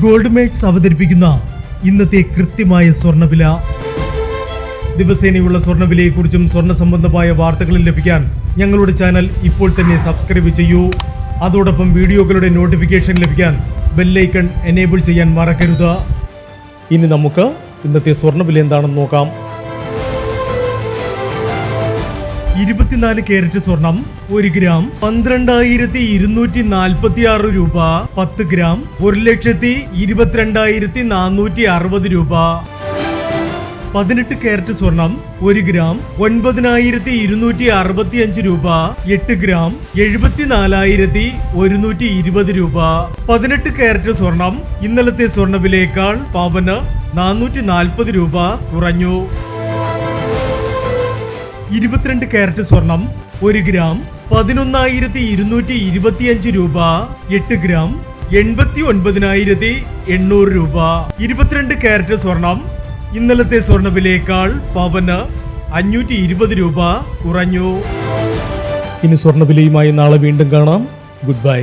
Gold makes അവതരിപ്പിക്കുന്ന ഇന്നത്തെ കൃത്യമായ സ്വർണ്ണവില. ദിവസേനയുള്ള സ്വർണ്ണവിലയെക്കുറിച്ചും സ്വർണ്ണ സംബന്ധമായ വാർത്തകളും ലഭിക്കാൻ ഞങ്ങളുടെ ചാനൽ ഇപ്പോൾ തന്നെ സബ്സ്ക്രൈബ് ചെയ്യൂ. അതോടൊപ്പം വീഡിയോകളുടെ നോട്ടിഫിക്കേഷൻ ലഭിക്കാൻ ബെല്ലൈക്കൺ എനേബിൾ ചെയ്യാൻ മറക്കരുത്. ഇനി നമുക്ക് ഇന്നത്തെ സ്വർണ്ണവില എന്താണെന്ന് നോക്കാം. 24 കാരറ്റ് സ്വർണം 1 ഗ്രാം 12,246 രൂപ. 10 ഗ്രാം 1,22,460 രൂപ. 18 കാരറ്റ് സ്വർണം 1 ഗ്രാം 9,265 രൂപ. 8 ഗ്രാം 74,120 രൂപ. 18 കാരറ്റ് സ്വർണം ഇന്നലത്തെ സ്വർണ്ണവിലയേക്കാൾ പവന് 440 രൂപ കുറഞ്ഞു. 22 കാരറ്റ് സ്വർണം 1 ഗ്രാം 11,225 രൂപ. 8 ഗ്രാം 89,800 രൂപ. 22 കാരറ്റ് സ്വർണം ഇന്നലത്തെ സ്വർണ്ണവിലയേക്കാൾ പവന് 520 രൂപ കുറഞ്ഞു. ഇനി സ്വർണ്ണവിലയുമായി നാളെ വീണ്ടും കാണാം. Good bye.